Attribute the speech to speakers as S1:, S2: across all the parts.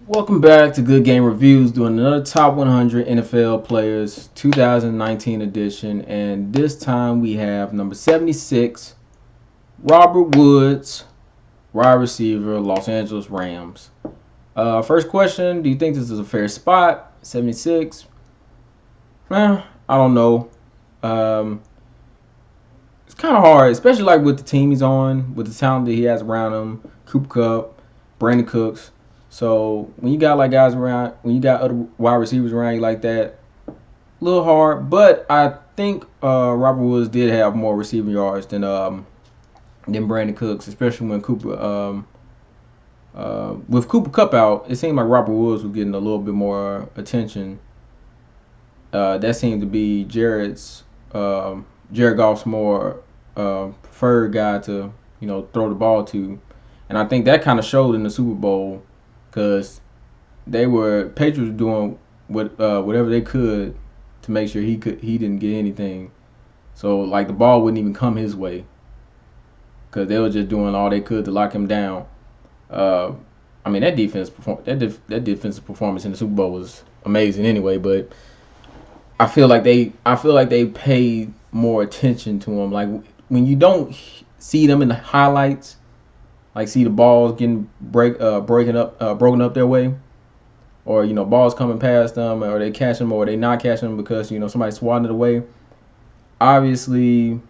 S1: Welcome back to Good Game Reviews, doing another Top 100 NFL Players 2019 edition. And this time we have number 76, Robert Woods, wide receiver, Los Angeles Rams. First question, do you think this is a fair spot? 76? I don't know. It's kind of hard, especially like with the team he's on, with the talent that he has around him, Cooper Kupp, Brandon Cooks. So when you got like guys around, when you got other wide receivers around you like that, a little hard. But I think Robert Woods did have more receiving yards than Brandon Cooks, especially when Cooper with Cooper Kupp out. It seemed like Robert Woods was getting a little bit more attention. That seemed to be Jared Goff's more preferred guy to throw the ball to, and I think that kind of showed in the Super Bowl. Because Patriots were doing whatever they could to make sure he didn't get anything. So like the ball wouldn't even come his way. Because they were just doing all they could to lock him down. I mean that defensive performance in the Super Bowl was amazing anyway. But I feel like they paid more attention to him. Like when you don't see them in the highlights. Like see the balls getting broken up their way, or balls coming past them, or they catch them, or they not catching them because somebody swatted it away. Obviously,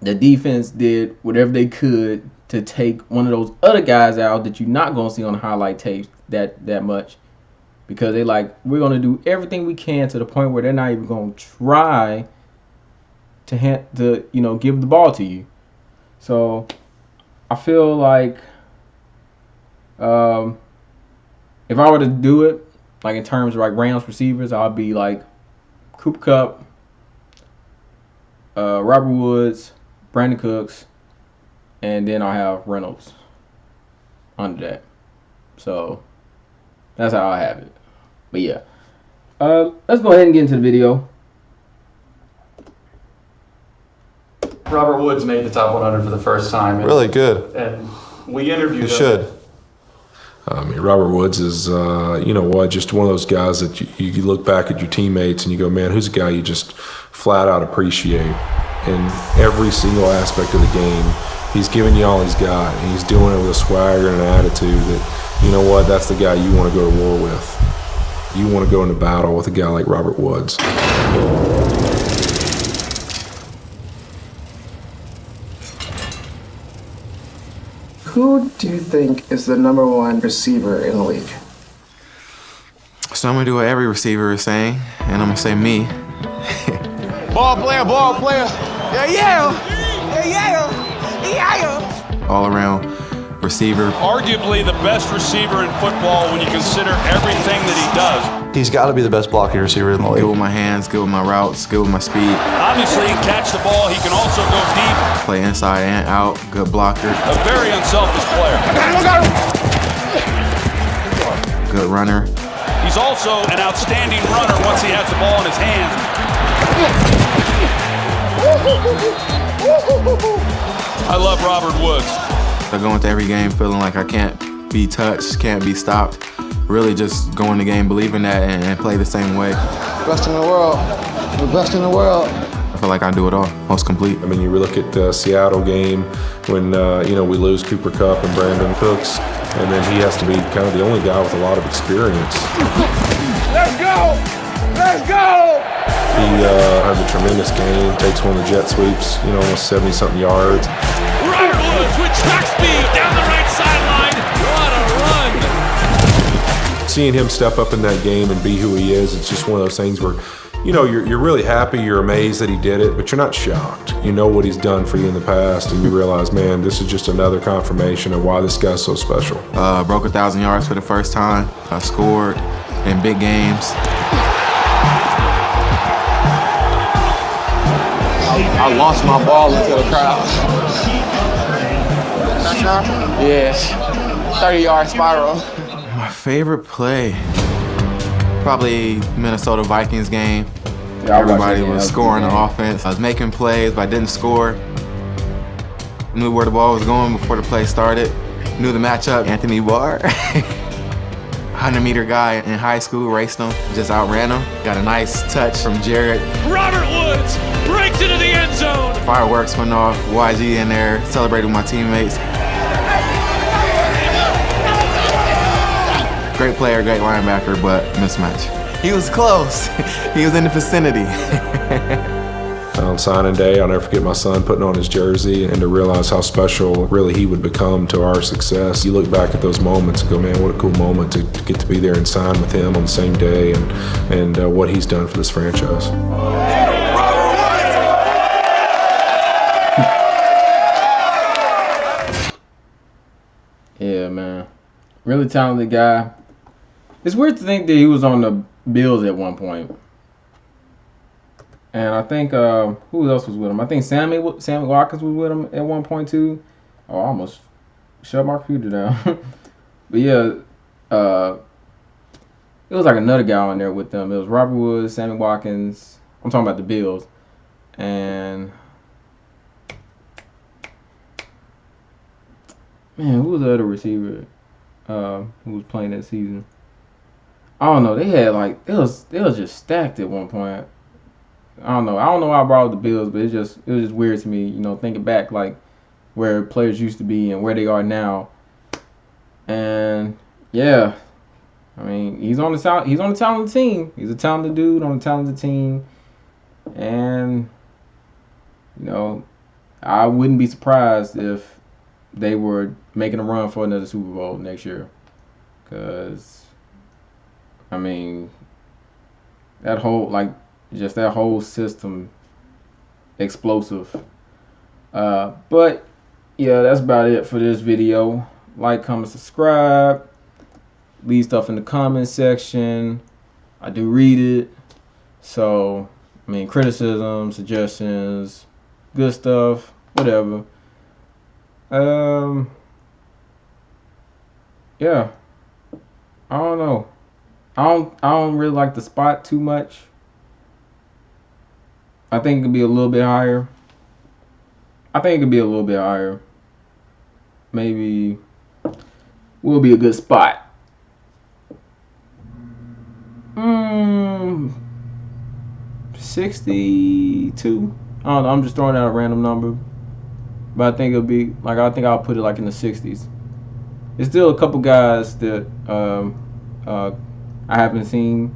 S1: the defense did whatever they could to take one of those other guys out that you're not gonna see on the highlight tapes that much, because we're gonna do everything we can to the point where they're not even gonna try to give the ball to you. So I feel like if I were to do it, like in terms of like Rams receivers, I'd be like Cooper Kupp, Robert Woods, Brandon Cooks, and then I'll have Reynolds under that. So that's how I have it. But yeah, let's go ahead and get into the video.
S2: Robert Woods made the top 100 for the first time.
S3: Really good.
S2: And we interviewed him.
S3: You should.
S4: I mean, Robert Woods is, just one of those guys that you look back at your teammates and you go, man, who's a guy you just flat out appreciate in every single aspect of the game. He's giving you all he's got, and he's doing it with a swagger and an attitude that, that's the guy you want to go to war with. You want to go into battle with a guy like Robert Woods.
S5: Who do you think is the number one receiver in the league?
S6: So I'm gonna do what every receiver is saying, and I'm gonna say me.
S7: Ball player, ball player. Yeah, yeah. Yeah, yeah. Yeah.
S6: All around receiver.
S8: Arguably the best receiver in football when you consider everything that he does.
S3: He's got to be the best blocking receiver in the league.
S6: Good with my hands, good with my routes, good with my speed.
S8: Obviously, he can catch the ball. He can also go deep.
S6: Play inside and out, good blocker.
S8: A very unselfish player.
S6: Good runner.
S8: He's also an outstanding runner once he has the ball in his hands. I love Robert Woods.
S6: I go into every game feeling like I can't be touched, can't be stopped. Really just go in the game believing that and play the same way.
S5: Best in the world. The best in the world.
S6: I feel like I do it all, most complete.
S4: I mean, you look at the Seattle game when, we lose Cooper Kupp and Brandon Cooks, and then he has to be kind of the only guy with a lot of experience.
S7: Let's go! Let's go!
S4: He has a tremendous game, takes one of the jet sweeps, almost 70-something yards.
S8: Robert Woods with track speed down the right sideline. What a run!
S4: Seeing him step up in that game and be who he is, it's just one of those things where, you're really happy, you're amazed that he did it, but you're not shocked. You know what he's done for you in the past, and you realize, man, this is just another confirmation of why this guy's so special.
S6: Broke 1,000 yards for the first time. I scored in big games.
S5: I launched my ball into the crowd. Yes. 30-yard spiral.
S6: My favorite play, probably Minnesota Vikings game. Everybody was scoring on offense. I was making plays, but I didn't score. Knew where the ball was going before the play started. Knew the matchup, Anthony Barr. 100-meter guy in high school, raced him, just outran him. Got a nice touch from Jared.
S8: Robert Woods breaks into the end zone.
S6: Fireworks went off, YG in there, celebrating with my teammates. Great player, great linebacker, but mismatch. He was close. He was in the vicinity.
S4: On signing day, I'll never forget my son putting on his jersey and to realize how special really he would become to our success. You look back at those moments and go, man, what a cool moment to get to be there and sign with him on the same day and what he's done for this franchise.
S1: Yeah, man. Really talented guy. It's weird to think that he was on the Bills at one point. And I think, who else was with him? I think Sammy Watkins was with him at one point, too. Oh, I almost shut my computer down. But, yeah, it was like another guy on there with them. It was Robert Woods, Sammy Watkins. I'm talking about the Bills. And, man, who was the other receiver who was playing that season? I don't know. They had, like, it was just stacked at one point. I don't know why I brought up the Bills, but it was just weird to me, thinking back like where players used to be and where they are now. And yeah, I mean he's on the talented team. He's a talented dude on a talented team, and I wouldn't be surprised if they were making a run for another Super Bowl next year, because I mean that whole system, explosive. But yeah, that's about it for this video. Like, comment, subscribe. Leave stuff in the comment section. I do read it. So, I mean, criticism, suggestions, good stuff, whatever. Yeah. I don't know. I don't really like the spot too much. I think it could be a little bit higher. Maybe will be a good spot. 62. I don't know. I'm just throwing out a random number, but I think it'll be like I think I'll put it like in the 60s. There's still a couple guys that I haven't seen,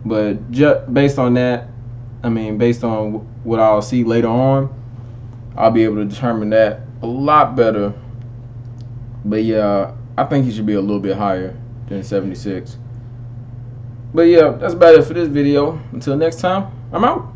S1: but just based on that. I mean, based on what I'll see later on, I'll be able to determine that a lot better. But yeah, I think he should be a little bit higher than 76. But yeah, that's about it for this video. Until next time, I'm out.